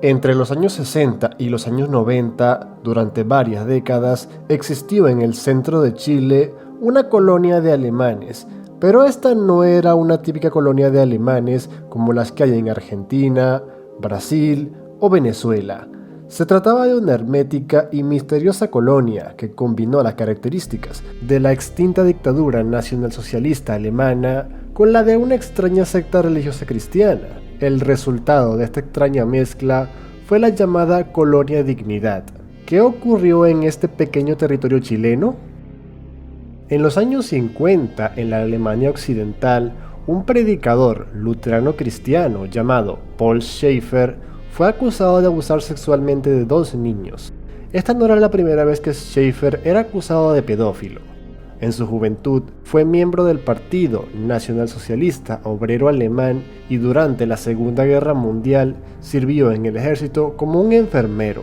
Entre los años 60 y los años 90, durante varias décadas, existió en el centro de Chile una colonia de alemanes, pero esta no era una típica colonia de alemanes como las que hay en Argentina, Brasil o Venezuela. Se trataba de una hermética y misteriosa colonia que combinó las características de la extinta dictadura nacionalsocialista alemana con la de una extraña secta religiosa cristiana. El resultado de esta extraña mezcla fue la llamada Colonia Dignidad. ¿Qué ocurrió en este pequeño territorio chileno? En los años 50, en la Alemania occidental, un predicador luterano cristiano llamado Paul Schaeffer fue acusado de abusar sexualmente de 2 niños. Esta no era la primera vez que Schaeffer era acusado de pedófilo. En su juventud fue miembro del Partido Nacionalsocialista Obrero Alemán y durante la Segunda Guerra Mundial sirvió en el ejército como un enfermero.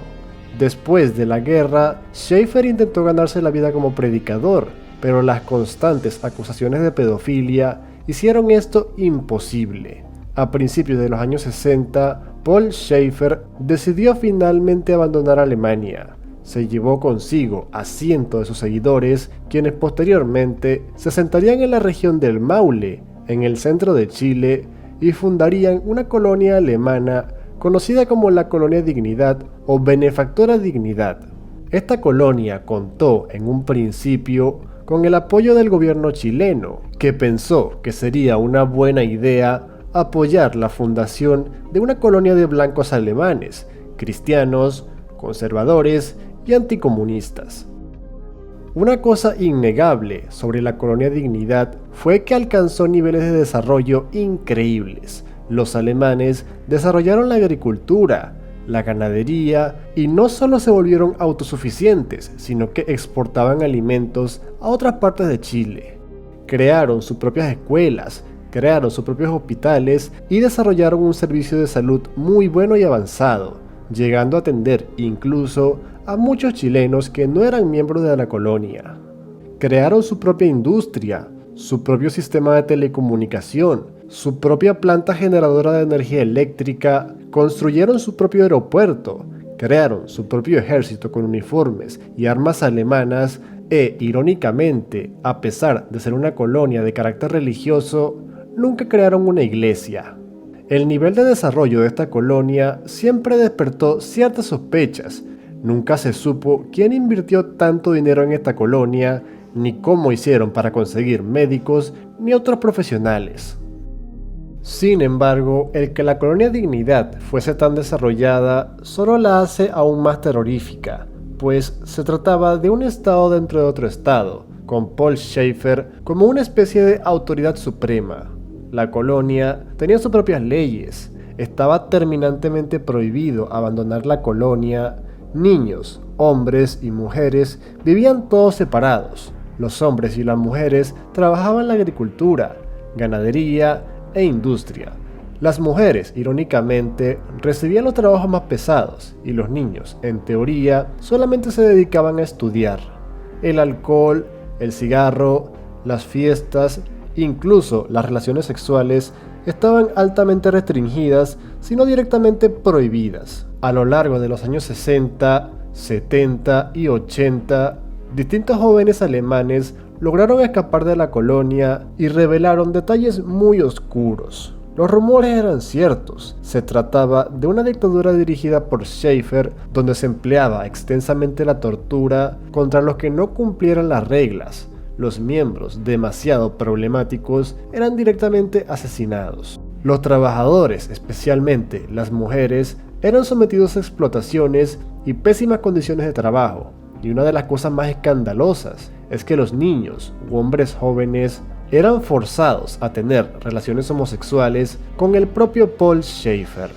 Después de la guerra, Schaeffer intentó ganarse la vida como predicador, pero las constantes acusaciones de pedofilia hicieron esto imposible. A principios de los años 60, Paul Schaeffer decidió finalmente abandonar Alemania. Se llevó consigo a cientos de sus seguidores, quienes posteriormente se asentarían en la región del Maule, en el centro de Chile, y fundarían una colonia alemana conocida como la Colonia Dignidad o Benefactora Dignidad. Esta colonia contó en un principio con el apoyo del gobierno chileno, que pensó que sería una buena idea apoyar la fundación de una colonia de blancos alemanes, cristianos, conservadores y anticomunistas. Una cosa innegable sobre la Colonia Dignidad fue que alcanzó niveles de desarrollo increíbles. Los alemanes desarrollaron la agricultura, la ganadería y no solo se volvieron autosuficientes, sino que exportaban alimentos a otras partes de Chile. Crearon sus propias escuelas, crearon sus propios hospitales y desarrollaron un servicio de salud muy bueno y avanzado, llegando a atender incluso a muchos chilenos que no eran miembros de la colonia. Crearon su propia industria, su propio sistema de telecomunicación, su propia planta generadora de energía eléctrica, construyeron su propio aeropuerto, crearon su propio ejército con uniformes y armas alemanas e, irónicamente, a pesar de ser una colonia de carácter religioso, nunca crearon una iglesia. El nivel de desarrollo de esta colonia siempre despertó ciertas sospechas. Nunca se supo quién invirtió tanto dinero en esta colonia, ni cómo hicieron para conseguir médicos ni otros profesionales. Sin embargo, el que la Colonia Dignidad fuese tan desarrollada solo la hace aún más terrorífica, pues se trataba de un estado dentro de otro estado, con Paul Schaeffer como una especie de autoridad suprema. La colonia tenía sus propias leyes, estaba terminantemente prohibido abandonar la colonia, niños, hombres y mujeres vivían todos separados, los hombres y las mujeres trabajaban la agricultura, ganadería e industria. Las mujeres, irónicamente, recibían los trabajos más pesados y los niños, en teoría, solamente se dedicaban a estudiar. El alcohol, el cigarro, las fiestas, incluso las relaciones sexuales estaban altamente restringidas, sino directamente prohibidas. A lo largo de los años 60, 70 y 80, distintos jóvenes alemanes lograron escapar de la colonia y revelaron detalles muy oscuros. Los rumores eran ciertos, se trataba de una dictadura dirigida por Schaeffer donde se empleaba extensamente la tortura contra los que no cumplieran las reglas. Los miembros demasiado problemáticos eran directamente asesinados. Los trabajadores, especialmente las mujeres, eran sometidos a explotaciones y pésimas condiciones de trabajo. Y una de las cosas más escandalosas es que los niños u hombres jóvenes eran forzados a tener relaciones homosexuales con el propio Paul Schaeffer.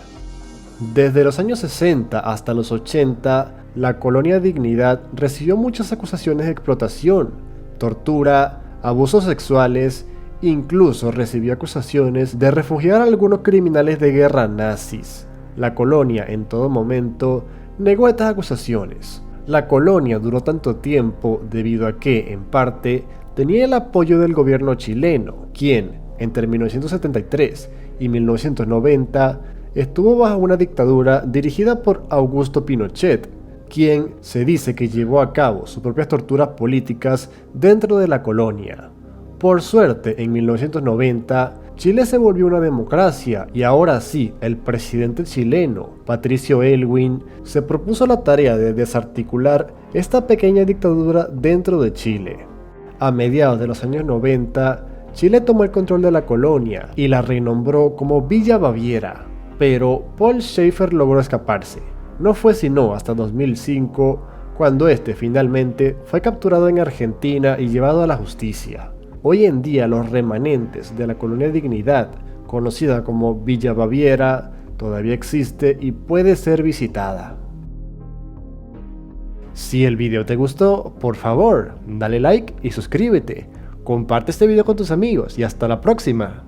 Desde los años 60 hasta los 80, la Colonia Dignidad recibió muchas acusaciones de explotación, tortura, abusos sexuales, incluso recibió acusaciones de refugiar a algunos criminales de guerra nazis. La colonia en todo momento negó estas acusaciones. La colonia duró tanto tiempo debido a que, en parte, tenía el apoyo del gobierno chileno, quien, entre 1973 y 1990, estuvo bajo una dictadura dirigida por Augusto Pinochet, quien se dice que llevó a cabo sus propias torturas políticas dentro de la colonia. Por suerte, en 1990, Chile se volvió una democracia y ahora sí, el presidente chileno, Patricio Aylwin, se propuso la tarea de desarticular esta pequeña dictadura dentro de Chile. A mediados de los años 90, Chile tomó el control de la colonia y la renombró como Villa Baviera, pero Paul Schaefer logró escaparse. No fue sino hasta 2005 cuando este finalmente fue capturado en Argentina y llevado a la justicia. Hoy en día los remanentes de la colonia Dignidad, conocida como Villa Baviera, todavía existe y puede ser visitada. Si el video te gustó, por favor, dale like y suscríbete. Comparte este video con tus amigos y hasta la próxima.